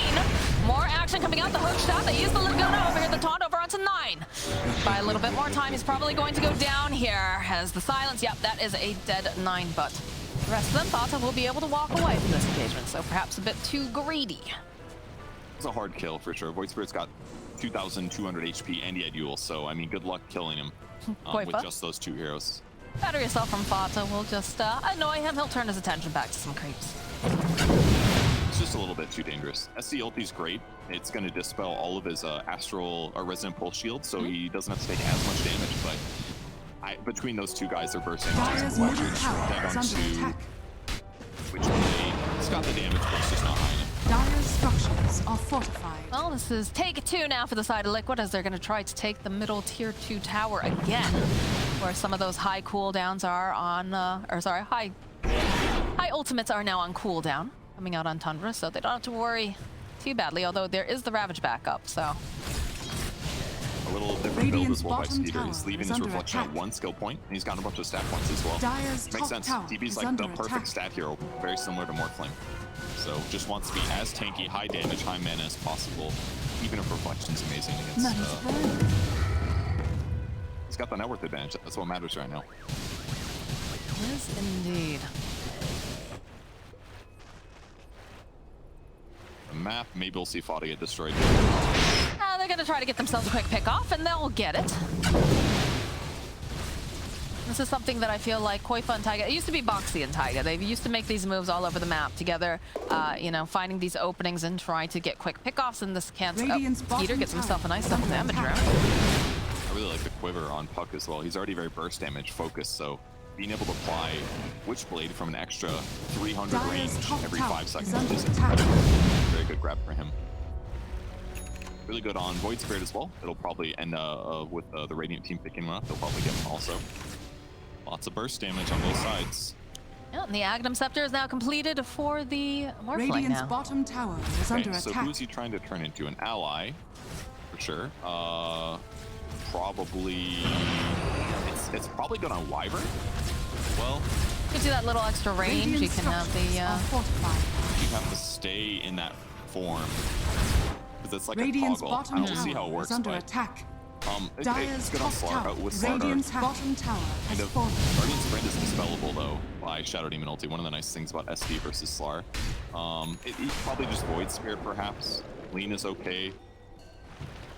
More action coming out the hook shot. They used the Laguna over here, the taunt over onto 9. By a little bit more time, he's probably going to go down here as the silence. Yep, that is a dead 9, but the rest of them thought we'll be able to walk away from this engagement, so perhaps a bit too greedy. It's a hard kill for sure. Void Spirit's got 2,200 HP and he had Yule, so I mean, good luck killing him with just those two heroes. Better yourself from Fata. We'll just annoy him. He'll turn his attention back to some creeps. It's just a little bit too dangerous. SC ulti's great. It's going to dispel all of his Astral or Resonant Pulse shield, so he doesn't have to take as much damage, but between those two guys, they're bursting. Dire's middle tower is under attack. Which he's got the damage, but it's just not high enough. Dire's structures are fortified. Well, this is take 2 now for the side of Liquid as they're going to try to take the middle tier 2 tower again, where some of those high cooldowns are on, high ultimates are now on cooldown, coming out on Tundra, so they don't have to worry too badly, although there is the Ravage backup, so. A little different build as well by Skeeter. He's leaving his reflection at 1 skill point, and he's got a bunch of stat points as well. Makes sense. TB's like the perfect stat hero, very similar to Morphling. So just wants to be as tanky, high damage, high mana as possible, even if Reflection's amazing against... he's got the net worth advantage. That's what matters right now. Yes, indeed. The map, maybe we'll see Fada get destroyed. They're going to try to get themselves a quick pick off, and they'll get it. This is something that I feel like Koifa and Taiga, it used to be Boxy and Taiga. They used to make these moves all over the map together, you know, finding these openings and trying to get quick pickoffs, and this can't. Skeeter gets himself a nice double damage round. I really like the quiver on Puck as well. He's already very burst damage focused, so being able to apply Witchblade from an extra 300 range every 5 seconds is a very good grab for him. Really good on Void Spirit as well. It'll probably end with the Radiant team picking him up. They'll probably get him also. Lots of burst damage on both sides. Yeah, and the Agnum Scepter is now completed for the Morph lane Radiant's now. bottom tower is under So attack. who's he trying to turn into? An ally, for sure. Probably... It's probably going on Wyvern. Well, Gives you that little extra range. You can have the... you have to stay in that form. Because it's like Radiant's a toggle. bottom I don't see how it tower works, is under but... attack. It's Dire's good on top tower. with Slardar. Radiant's bottom tower has fallen. Guardian's Sprint is dispellable though by Shadow Demon ulti. One of the nice things about SD versus Slar. He probably just Void Spirit perhaps. Lean is okay.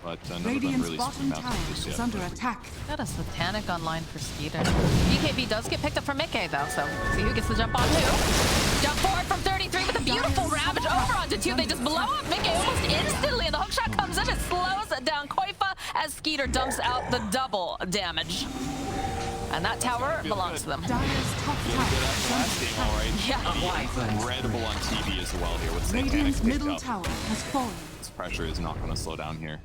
But none of them Radiant's really bottom swim out tower just is yet. under attack. Got a Satanic online for Skeeter. BKB does get picked up from Mickey though, so see who gets the jump on who. Jump forward from 33 with a beautiful Ravage over onto 2. They just blow up Mickey almost instantly, and the hookshot comes in. It slows down Koifa as Skeeter dumps out the double damage. And that tower belongs to them. Dire's top tower is Last under game, attack. alright. Yeah. Incredible on TV as well here with Satanic Radiant's picked middle up. tower has fallen. This pressure is not going to slow down here.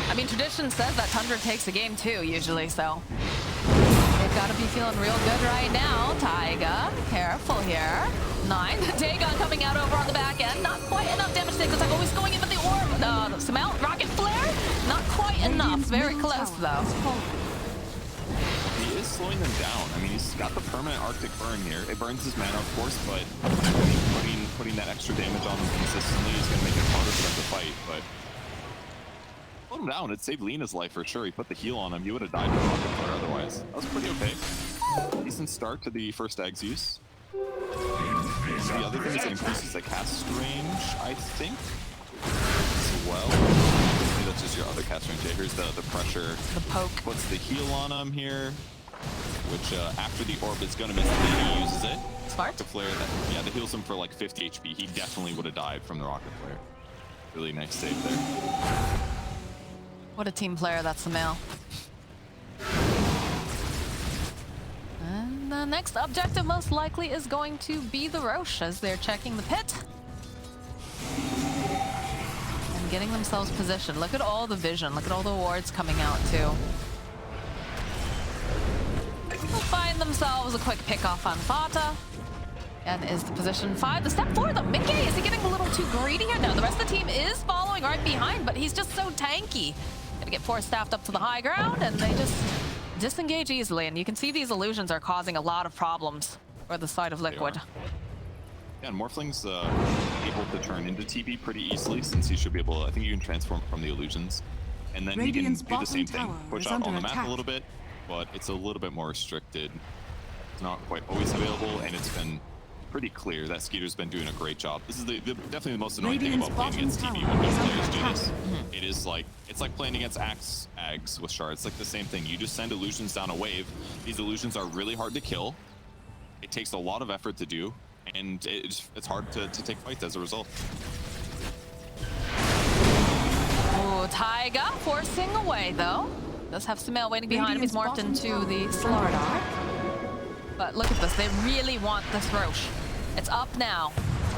I mean, tradition says that Tundra takes the game too, usually, so they've got to be feeling real good right now. Taiga, careful here. 9, Dagon coming out over on the back end. Not quite enough damage to take. Always going in with the orb. Sumail, rocket flare. Not quite enough. Very close though. He is slowing them down. I mean, he's got the permanent Arctic burn here. It burns his mana, of course, but putting that extra damage on them consistently is going to make it harder for them to fight. But slow him down. It saved Lena's life for sure. He put the heal on him. He would have died from Rocket Flare otherwise. That was pretty okay. Decent start to the first Ags use. The other thing is it increases the cast range, I think, as well. Maybe that's just your other cast range. Yeah, here's the pressure. The poke. Puts the heal on him here, which after the orb is going to miss, then he uses it. Smart. The flare, that heals him for like 50 HP. He definitely would have died from the rocket flare. Really nice save there. What a team player, that's Sumail. And the next objective most likely is going to be the Roche as they're checking the pit. And getting themselves positioned. Look at all the vision. Look at all the wards coming out too. They'll find themselves a quick pick-off on Fata. And is the position 5. The step 4 though. Mickey, is he getting a little too greedy here? No, the rest of the team is following right behind, but he's just so tanky. Gonna get 4 staffed up to the high ground, and they just disengage easily. And you can see these illusions are causing a lot of problems for the side of Liquid. Yeah, and Morphling's able to turn into TB pretty easily since he should be able to, I think you can transform from the illusions. And then Radiant's he can do the same thing. bottom Push tower out is on the under map attack. a little bit, but it's a little bit more restricted. It's not quite always available, and it's been pretty clear that Skeeter's been doing a great job. This is definitely the most annoying thing Radiant's about playing against bottom TB tower when is these under players do attack. this. It's like playing against Ags with Shard. It's like the same thing. You just send illusions down a wave. These illusions are really hard to kill. It takes a lot of effort to do, and it's hard to take fights as a result. Ooh, Taiga forcing away though. Does have Sumail waiting behind him. He's morphed into the Slardar. But look at this. They really want this Roche. It's up now.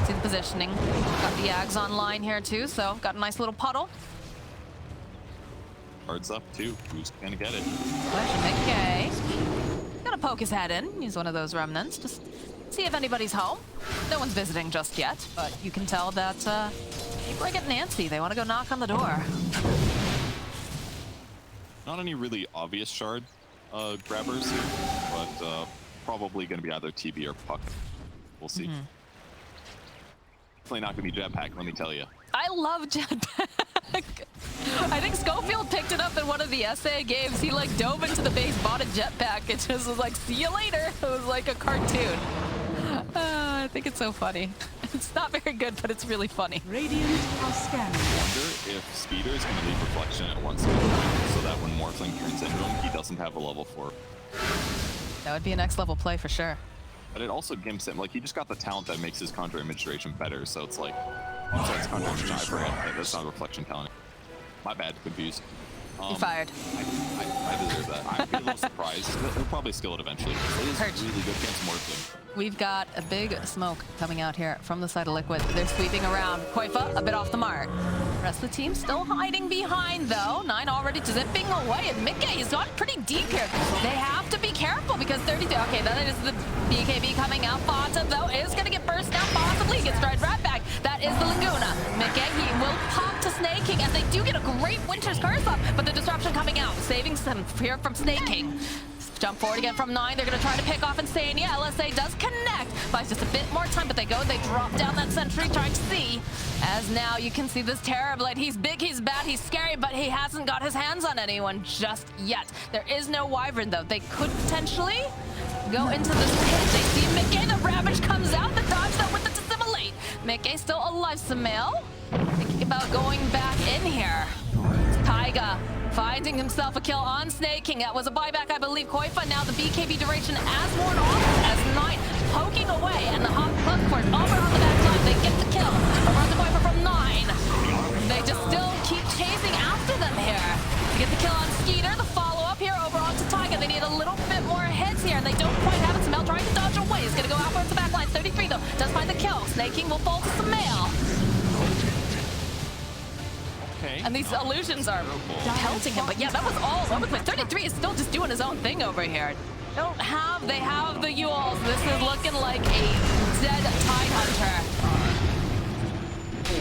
See the positioning. Got the Ags online here too, so got a nice little puddle. Cards up too. Who's gonna get it? Mickey. Gonna poke his head in. He's one of those remnants. Just see if anybody's home. No one's visiting just yet, but you can tell that people are getting antsy. They want to go knock on the door. Not any really obvious Shard grabbers here, but probably going to be either TB or Puck. We'll see. Definitely not going to be Jetpack, let me tell you. I love Jetpack. I think Schofield picked it up in one of the SA games. He like dove into the base, bought a Jetpack, and just was like, see you later. It was like a cartoon. I think it's so funny. It's not very good, but it's really funny. Radiant are scanning. I wonder if Speeder is going to leave Reflection at one skill point so that when Morphling turns into him, he doesn't have a level 4. That would be a next level play for sure. But it also gimps him. Like, he just got the talent that makes his conjure image duration better. So it's like, I'm sorry, it's conjure image. I forget. That's not a reflection talent. My bad, confused. You're fired. I deserve that. I'd be a little surprised. He'll probably skill it eventually. It is really good against Morph. We've got a big smoke coming out here from the side of Liquid. They're sweeping around. Koifa a bit off the mark. Rest of the team still hiding behind though. 9 already zipping away, and Mickey has gone pretty deep here. They have to be careful because 32. Okay, that is the BKB coming out. Fata though is gonna get burst down possibly. He gets right back. That is the Laguna. Mickey, he will pop to Snake King as they do get a great Winter's Curse up, but the disruption coming out, saving them here from Snake King. Jump forward again from 9. They're going to try to pick off Insania. LSA does connect. Buys just a bit more time, but they go. They drop down that sentry, trying to see. As now you can see this Terrorblade. He's big, he's bad, he's scary, but he hasn't got his hands on anyone just yet. There is no Wyvern, though. They could potentially go into this pit. They see Mickey. The Ravage comes out. The dodge, though, with the Dissimilate. Mickey still alive. Sumail thinking about going back in here. Taiga finding himself a kill on Snake King. That was a buyback, I believe. Koifa now the BKB duration as worn off as 9 poking away, and the Hawk Club over on the back line. They get the kill around the Koifa from 9. They just still keep chasing after them here. To get the kill on Skeeter, the follow-up here over onto Taiga. They need a little bit more hits here, and they don't quite have it. Sumail trying to dodge away. He's gonna go outwards the back line. 33 though, does find the kill. Snake King will fall to Sumail. And these illusions are pelting him, but yeah, that was all over with. 33 is still just doing his own thing over here. They have the Yules. This is looking like a dead Tide Hunter.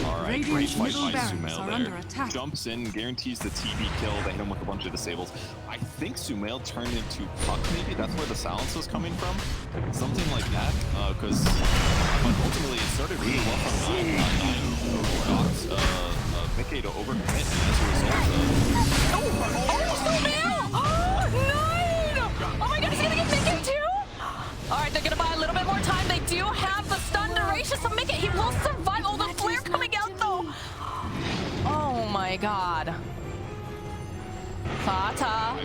Alright, great fight by barracks Sumail are there. under attack. Jumps in, guarantees the TV kill. They hit him with a bunch of disables. I think Sumail turned into Puck, maybe? That's where the silence was coming from? Something like that, because but ultimately it started really well from 9. Mickey to overcommit, and as a result Sumail! Oh, 9! Oh my god, he's gonna get Mickey too? Alright, they're gonna buy a little bit more time. They do have the stun duration, so Mickey, he will survive. Oh, the flare coming out though! Oh my god. Fata,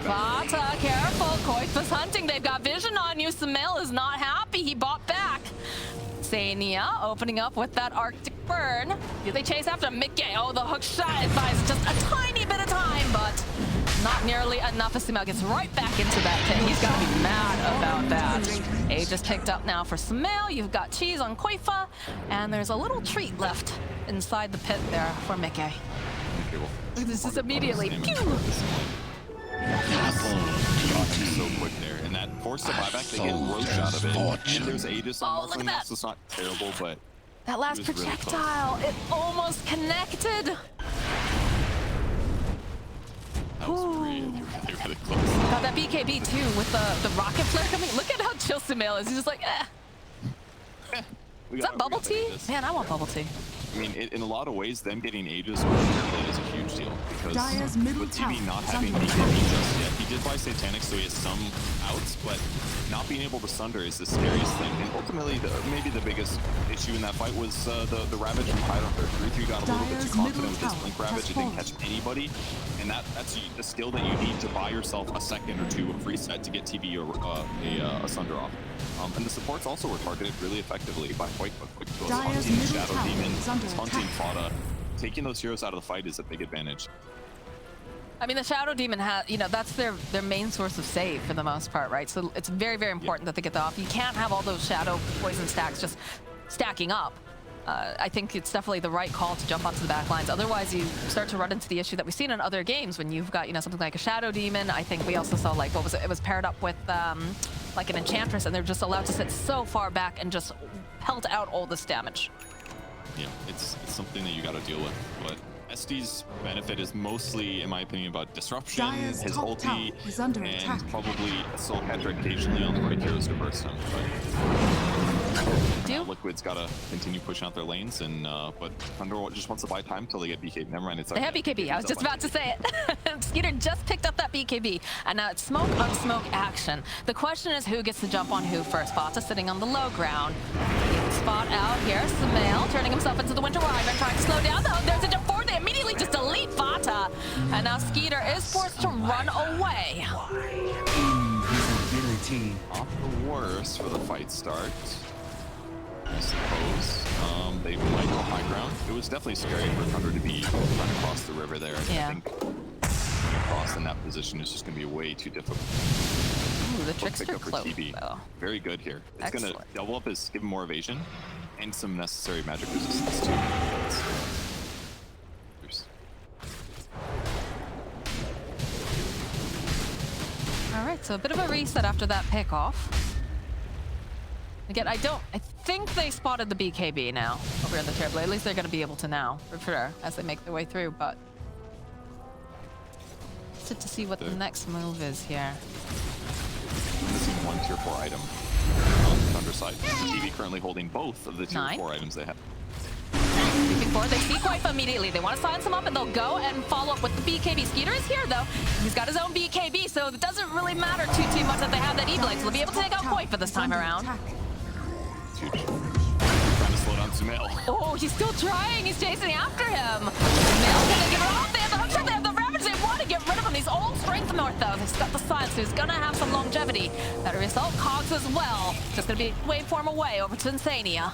careful. Koifa's hunting. They've got vision on you. Sumail is not happy. He bought back. Sania opening up with that Arctic Burn. Do they chase after Mickey? Oh, the hook shot buys just a tiny bit of time, but not nearly enough as Sumail gets right back into that pit. He's got to be mad about that. Age is picked up now for Sumail. You've got cheese on Koifa, and there's a little treat left inside the pit there for Mickey. This is immediately. So quick there, and that forced the buyback, they get roach out of it. And there's Aegis on look at that. so it's not terrible, but That last projectile, it almost connected. that was really close. Got that BKB too with the rocket flare coming. Look at how chill Sumail is. He's just like, eh. Is that bubble tea? Man, I want bubble tea. I mean, in a lot of ways, them getting Aegis is a huge deal because with TV not having BKB just yet, he did buy Satanic, so he has some outs, but not being able to sunder is the scariest thing. And ultimately, maybe the biggest issue in that fight was the Ravage from Tide Hunter. 3-3 got a little bit too confident with his Blink Ravage. It didn't catch anybody, and that's the skill that you need to buy yourself a second or two of reset to get TV or a sunder off. And the supports also were targeted really effectively by quite quick. Hunting, Shadow Demon, hunting Fada. Taking those heroes out of the fight is a big advantage. I mean, the Shadow Demon has, that's their main source of save for the most part, right? So it's very, very important that they get that off. You can't have all those Shadow poison stacks just stacking up. I think it's definitely the right call to jump onto the back lines. Otherwise, you start to run into the issue that we've seen in other games when you've got, something like a Shadow Demon. I think we also saw, like, what was it? It was paired up with, like, an Enchantress, and they're just allowed to sit so far back and just pelt out all this damage. Yeah, it's something that you got to deal with, but SD's benefit is mostly, in my opinion, about disruption, his ulti, and probably a soul catcher occasionally on the right heroes to burst him. But Liquid's got to continue pushing out their lanes, and but Thunder just wants to buy time until they get BKB. Never mind, it's they have BKB. I was just about to say it. Skeeter just picked up that BKB, and now it's smoke on smoke action. The question is who gets to jump on who first. Bata sitting on the low ground. Spot out here. Sumail turning himself into the Winter Wyvern, trying to slow down. Though there's a jump forward. They immediately just delete Bata, and now Skeeter is forced to run away. His team. Not the worst for the fight start, I suppose. They might go high ground. It was definitely scary for Thunder to be trying to cross the river there. Yeah. I think going across in that position is just going to be way too difficult. Ooh, the Pick trickster up for cloak, TB. though. Very good here. It's going to Excellent. double up his, give him more evasion and some necessary magic resistance too. Oops. All right, so a bit of a reset after that pickoff. Again, I think they spotted the BKB now over in the Terrorblade. At least they're going to be able to now, for sure, as they make their way through, but... Interested to see what the next move is here. Missing one tier 4 item on the Thunder side. TB currently holding both of the tier 4 items they have. Before they see Quaifa immediately, they want to silence him up and they'll go and follow up with the BKB. Skeeter is here though. He's got his own BKB, so it doesn't really matter too much that they have that E-Blade. So they'll be able to take out Quaifa this time around. It's huge. Trying to slow down Sumail. Oh, he's still trying. He's chasing after him. Sumail's gonna give it off. They have the hookshot, they have the ravage. They want to get rid of him. He's old strength north though. He's got the silence, so he's gonna have some longevity. Better result, Cogs as well. Just gonna be waveform away over to Insania.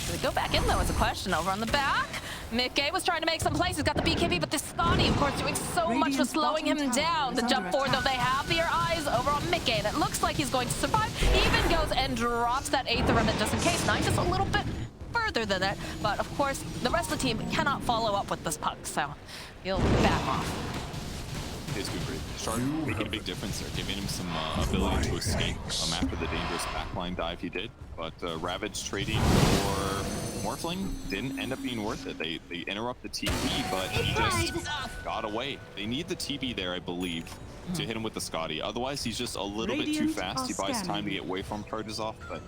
Do they go back in though is a question. Over on the back, Mickey was trying to make some plays. He's got the BKB, but this Scotty, of course, doing so much for slowing him down. The jump forward, though, they have their eyes over on Mickey, and it looks like he's going to survive. He even goes and drops that Aether Remnant just in case. Nine just a little bit further than it, but of course, the rest of the team cannot follow up with this puck, so he'll back off. It's good for Shark making a big difference there, giving him some ability to escape after the dangerous backline dive he did. But Ravage trading for Morphling didn't end up being worth it. They interrupt the TB, but he just got away. They need the TB there, I believe, to hit him with the Scotty. Otherwise, he's just a little bit too fast. He buys time to get waveform charges off, but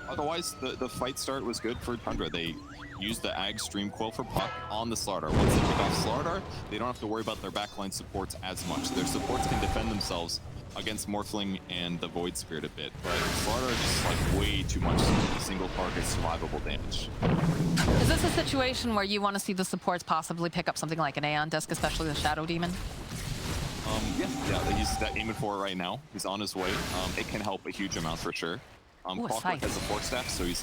otherwise, the fight start was good for Tundra. They used the Ag Stream Quill for Puck on the Slardar. Once they pick off Slardar, they don't have to worry about their backline supports as much. Their supports can defend themselves against Morphling and the Void Spirit a bit, but Slardar is just like way too much single target survivable damage. Is this a situation where you want to see the supports possibly pick up something like an Aeon Disc, especially the Shadow Demon? Yeah, he's aiming for it right now. He's on his way. It can help a huge amount for sure. Clockwork has a Force Staff, so he's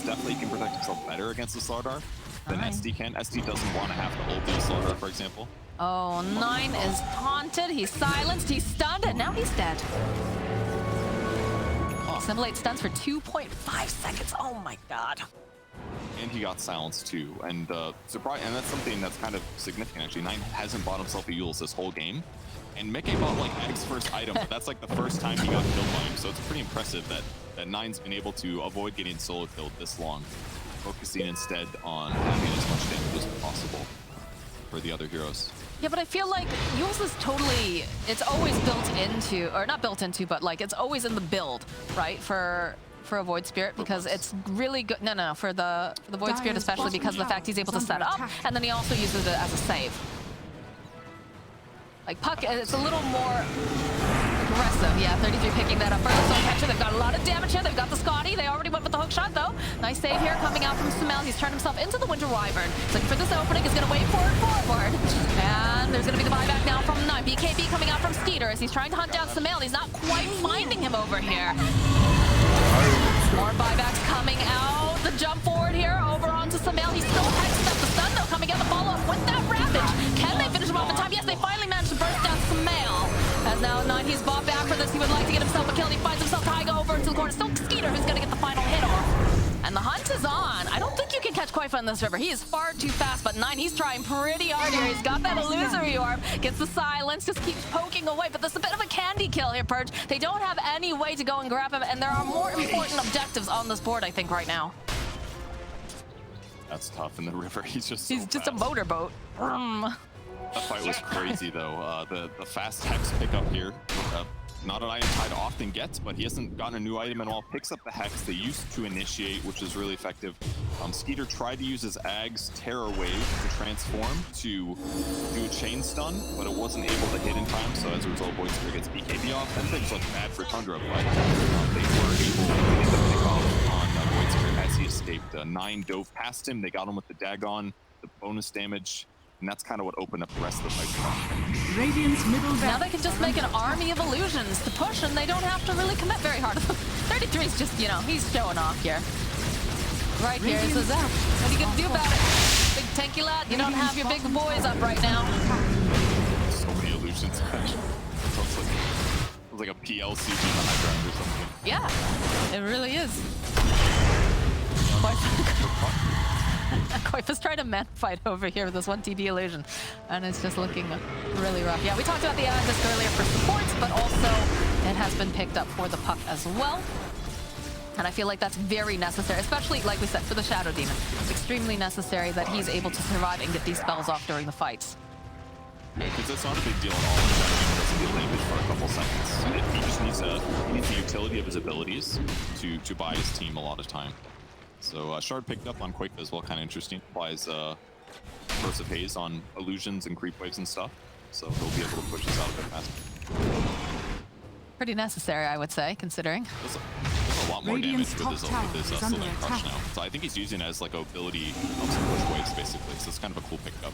definitely can protect himself better against the Slardar than SD can. SD doesn't want to have to ult the Slardar, for example. Oh, Nine is taunted, he's silenced, he's stunned, and now he's dead. Assimilate stuns for 2.5 seconds, oh my god. And he got silenced too, and that's something that's kind of significant actually. Nine hasn't bought himself a Yules this whole game. And Mickey bought like Ag's first item, but that's like the first time he got killed by him, so it's pretty impressive that Nine's been able to avoid getting solo killed this long, focusing instead on having as much damage as possible for the other heroes. Yeah, but I feel like Yules is totally, it's always built into, or not built into, but like it's always in the build, right? For a Void Spirit, because it's really good. No, for the Void Spirit especially because of the fact he's able to set up, and then he also uses it as a save. Like Puck, it's a little more aggressive. Yeah, 33 picking that up first. So catcher, they've got a lot of damage here. They've got the Scotty. They already went with the hook shot though. Nice save here coming out from Sumail. He's turned himself into the Winter Wyvern. He's looking for this opening. He's gonna wait for it forward. And there's gonna be the buyback now from Nine. BKB coming out from Skeeter as he's trying to hunt down Sumail. He's not quite finding him over here. More buybacks coming out. The jump forward here over onto Sumail. He's still hexed up. The stun though coming out the follow-up with that Ravage. Can they finish him off in time? Yes, they finally managed to burst down Sumail. As now Nine, he's bought back for this. He would like to get himself a kill. He finds himself Taiga over into the corner. Still Skeeter who's gonna get the final hit off. And the hunt is on. I don't think you can catch Quaifa in this river. He is far too fast, but Nine, he's trying pretty hard here. He's got that illusory orb, gets the silence, just keeps poking away. But there's a bit of a candy kill here, Purge. They don't have any way to go and grab him, and there are more important objectives on this board, I think, right now. That's tough in the river. He's just a motorboat. That fight was crazy though. The fast Hex pickup here. Not an item Tide often gets, but he hasn't gotten a new item at all. Picks up the Hex they used to initiate, which is really effective. Skeeter tried to use his Ag's Terror Wave to transform to do a chain stun, but it wasn't able to hit in time, so as a result, Void Spirit gets BKB off, and things look bad for Tundra, but they were able to get the pick off on Void Spirit as he escaped. Nine dove past him, they got him with the Dagon, the bonus damage. And that's kind of what opened up the rest of the fight. Radiant's middle Now barracks they can just are make an under attack. army of illusions to push, and they don't have to really commit very hard. 33 is just, you know, he's showing off here. Right here, he says, what are you gonna do about it? Big tanky lad, you don't have your big boys up right now. So many illusions. It's like a PLCG in the high ground or something. Yeah, it really is. Koifa's trying to man fight over here with this 1 TB illusion, and it's just looking really rough. Yeah, we talked about the disc earlier for supports, but also it has been picked up for the puck as well. And I feel like that's very necessary, especially, like we said, for the Shadow Demon. Extremely necessary that he's able to survive and get these spells off during the fights. Yeah, because it's not a big deal at all. He doesn't deal damage for a couple seconds. He just needs the utility of his abilities to buy his team a lot of time. So Shard picked up on Quake as well, kind of interesting. Applies Burst of Haze on illusions and creep waves and stuff. So he'll be able to push this out a bit faster. Pretty necessary, I would say, considering. Does a lot more Radiant's damage with top his tower is Soul under Crush attack. now. So I think he's using it as like an ability of some push waves, basically. So it's kind of a cool pickup.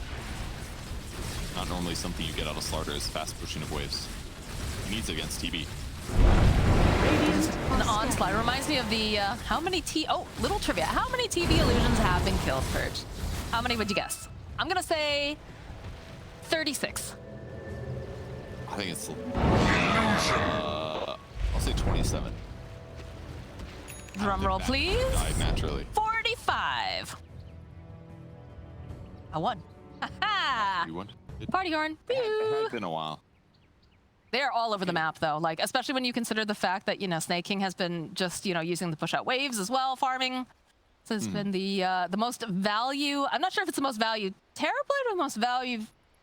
Not normally something you get out of Slardar is fast pushing of waves. He needs it against TB. An onslaught reminds me of the how many little trivia. How many TB illusions have been killed, Purge? How many would you guess? I'm gonna say 36. I think it's I'll say 27. Drum roll, please. Died naturally. 45. I won. Ha-ha! You won? Party horn. It Pew! had been a while. They're all over the map, though. Like, especially when you consider the fact that, you know, Snake King has been just, you know, using the push out waves as well, farming. So it's been the most value. I'm not sure if it's the most value Terrorblade or the most value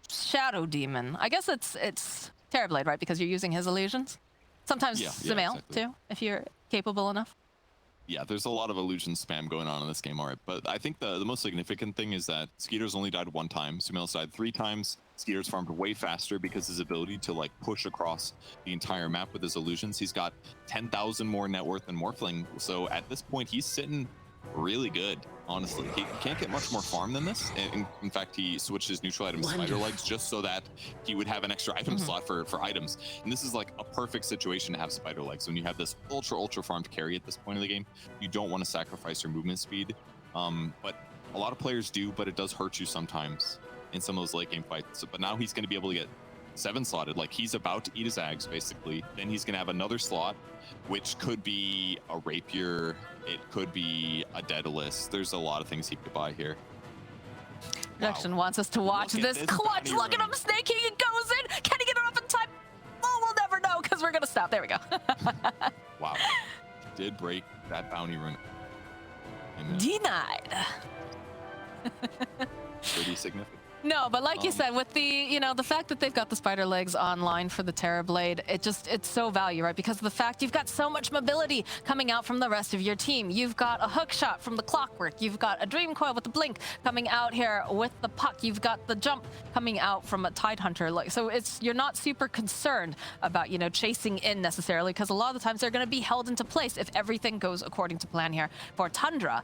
Shadow Demon. I guess it's Terrorblade, right? Because you're using his illusions. Sometimes Sumail, exactly. too, if you're capable enough. Yeah, there's a lot of illusion spam going on in this game, alright. But I think the most significant thing is that Skeeter's only died 1 time. Sumail's died 3 times. Skeeter's farmed way faster because his ability to like push across the entire map with his illusions. He's got 10,000 more net worth than Morphling. So at this point, he's sitting really good, honestly. He can't get much more farm than this. And in fact, he switched his neutral item Spider Legs just so that he would have an extra item slot for items. And this is like a perfect situation to have Spider Legs. When you have this ultra farmed carry at this point of the game, you don't want to sacrifice your movement speed. But a lot of players do, but it does hurt you sometimes in some of those late game fights. But now he's going to be able to get 7 slotted. Like, he's about to eat his Ags, basically. Then he's going to have another slot, which could be a Rapier. It could be a Daedalus. There's a lot of things he could buy here. Production wants us to watch Look at this this clutch. bounty Look at run. him snaking. It goes in. Can he get it up in time? Oh, we'll never know because we're going to stop. There we go. Wow. Did break that bounty run. Denied. Pretty significant. No, but like you said, with the, you know, the fact that they've got the Spider Legs online for the Terrorblade, it's so value, right? Because of the fact you've got so much mobility coming out from the rest of your team. You've got a hook shot from the Clockwork. You've got a Dream Coil with the Blink coming out here with the Puck. You've got the jump coming out from a Tidehunter. Like, so you're not super concerned about, you know, chasing in necessarily, because a lot of the times they're going to be held into place if everything goes according to plan here for Tundra.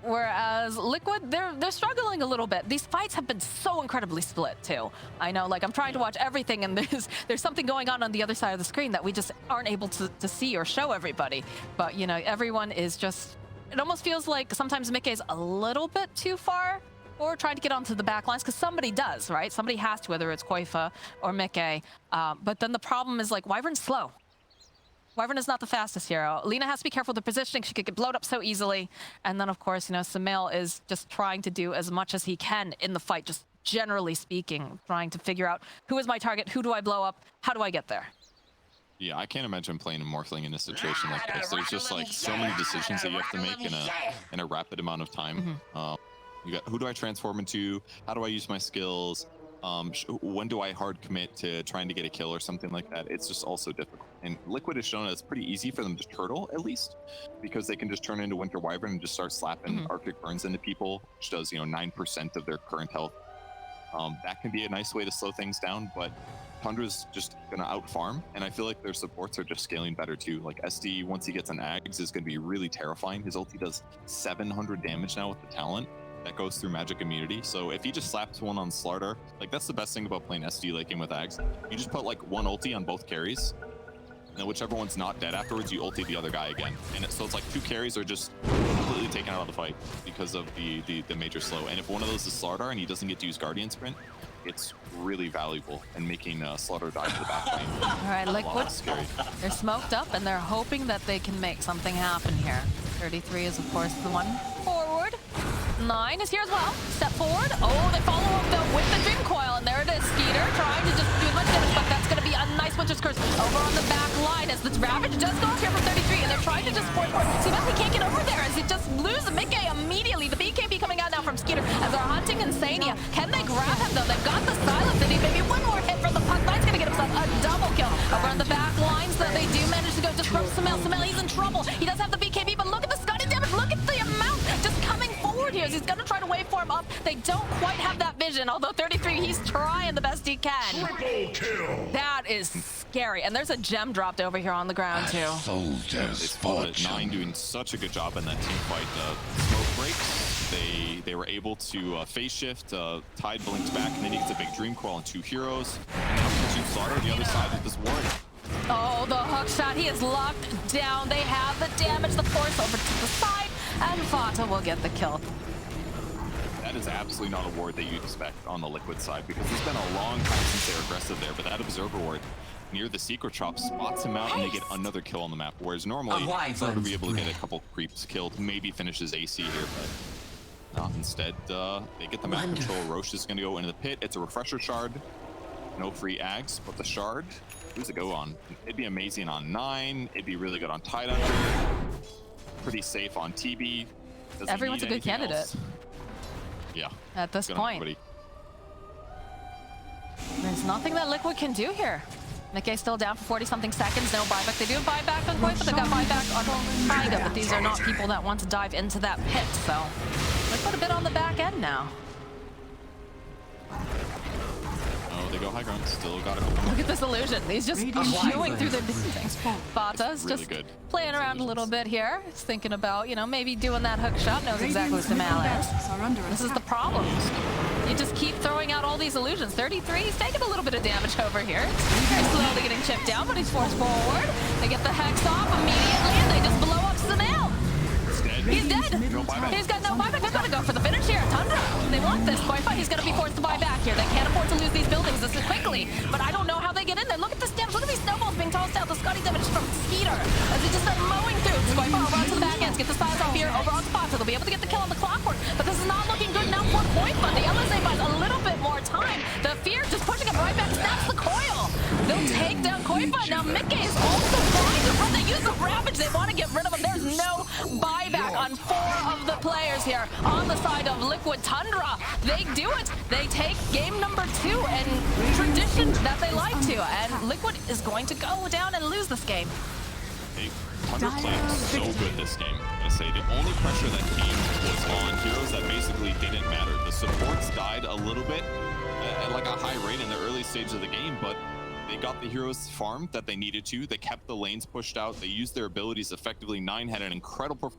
Whereas Liquid, they're struggling a little bit. These fights have been so incredibly split too. I know, like, I'm trying to watch everything and there's something going on the other side of the screen that we just aren't able to see or show everybody. But, you know, everyone is just, it almost feels like sometimes Mickey's a little bit too far or trying to get onto the back lines, because somebody does, right? Somebody has to, whether it's Koifa or Mickey. But then the problem is, like, Wyvern's slow. Wyvern is not the fastest hero. Lina has to be careful with the positioning. She could get blowed up so easily. And then, of course, you know, Sumail is just trying to do as much as he can in the fight, just generally speaking, trying to figure out who is my target, who do I blow up, how do I get there? Yeah, I can't imagine playing a Morphling in a situation like this. There's just like so many decisions that you have to make in a rapid amount of time. You got, who do I transform into? How do I use my skills? When do I hard commit to trying to get a kill or something like that? It's just also difficult. And Liquid has shown that it's pretty easy for them to turtle, at least, because they can just turn into Winter Wyvern and just start slapping Arctic Burns into people, which does, you know, 9% of their current health. That can be a nice way to slow things down, but Tundra's just gonna out farm, and I feel like their supports are just scaling better too. Like SD, once he gets an Ags, is gonna be really terrifying. His ulti does 700 damage now with the talent. that goes through magic immunity. So if he just slaps one on Slardar, like that's the best thing about playing SD late game with Ags. You just put like one ulti on both carries, and then whichever one's not dead afterwards, you ulti the other guy again. And so it's like 2 carries are just completely taken out of the fight because of the major slow. And if one of those is Slardar and he doesn't get to use Guardian Sprint, it's really valuable in making Slaughter die to the back lane. All right, Liquid. Scary. They're smoked up and they're hoping that they can make something happen here. 33 is, of course, the one forward. 9 is here as well. Step forward. Oh, they follow up though with the Dream Coil, and there it is. Skeeter trying to just do as much damage, but that's going to be a nice Winter's Curse over on the back line as the Ravage does go up here from 33, and they're trying to just support. Sumail, he can't get over there as he just loses Mickey immediately. The BKB coming out now from Skeeter as they're hunting Insania. Can they grab him though? They've got the silence, and he maybe one more hit from the puck. Knight's going to get himself a double kill over on the back lines. Though they do manage to go just from Sumail. Sumail, he's in trouble. He does have the BKB, but look at the stunning damage. Look at the amount just coming forward here as he's going to try to waveform up. They don't quite have that vision, although 33, he's trying the best he can. Triple kill. That is scary. And there's a gem dropped over here on the ground too. Soldier's fortune. 9 doing such a good job in that team fight. Smoke breaks. They were able to phase shift. Tide blinked back, and then he gets a big Dream Coil and 2 heroes. And now catching Slaughter the other side with this ward. Oh, the hook shot. He is locked down. They have the damage, the force over to the side, and Fata will get the kill. That is absolutely not a ward that you expect on the Liquid side, because it's been a long time since they were aggressive there, but that Observer ward near the Secret Chop spots him out and they get another kill on the map, whereas normally Slaughter would be able to get a couple creeps killed, maybe finishes AC here, but not. Instead, they get the map control. Roche is going to go into the pit. It's a refresher shard. No free Ags, but the shard, who's it go on? It'd be amazing on 9. It'd be really good on Tide Under. Pretty safe on TB. Everyone's a good candidate. Else. Yeah. At this Good point. on everybody. There's nothing that Liquid can do here. Mickey's still down for 40-something seconds. No buyback. They do have buyback on Koi, but they've got buyback on Tiger. But these are not people that want to dive into that pit. So Liquid a bit on the back end now. Oh, they go high ground. Still got it. Look at this illusion. He's just chewing through their distance. Fata's really just good. playing around a little bit here. He's thinking about, you know, maybe doing that hook shot. Knows exactly what Sumail is. This is the problem. You just keep throwing out all these illusions. 33, he's taking a little bit of damage over here. Very slowly getting chipped down, but he's forced forward. They get the Hex off immediately, and they just blow up Sumail. He's dead. He's got no buyback. They're going to go for the finish here. Tundra, they want this. Koifa, he's going to be forced to buy back here. They can't afford to lose these buildings this quickly, but I don't know how they get in there. Look at this damage. Look at these snowballs being tossed out. The Scotty damage from Skeeter as he just started mowing through. Koifa over onto the back ends. Get the size off here over on Spot, so they'll be able to get the kill on the Clockwork, but this is not looking good now for Koifa. The LSA buys a little bit more time. The Fear just pushing him right back. Snaps the coil. They'll take down Koifa. Now Mickey is also trying to run. They use the Ravage. They want to get rid of him. There's no buyback on 4 of the players here on the side of Liquid. Tundra, they do it. They take game number 2 and tradition that they like to, and Liquid is going to go down and lose this game. Hey, Tundra played so good this game. I say the only pressure that came was on heroes that basically didn't matter. The supports died a little bit at like a high rate in the early stage of the game, but they got the heroes farmed that they needed to. They kept the lanes pushed out. They used their abilities effectively. 9 had an incredible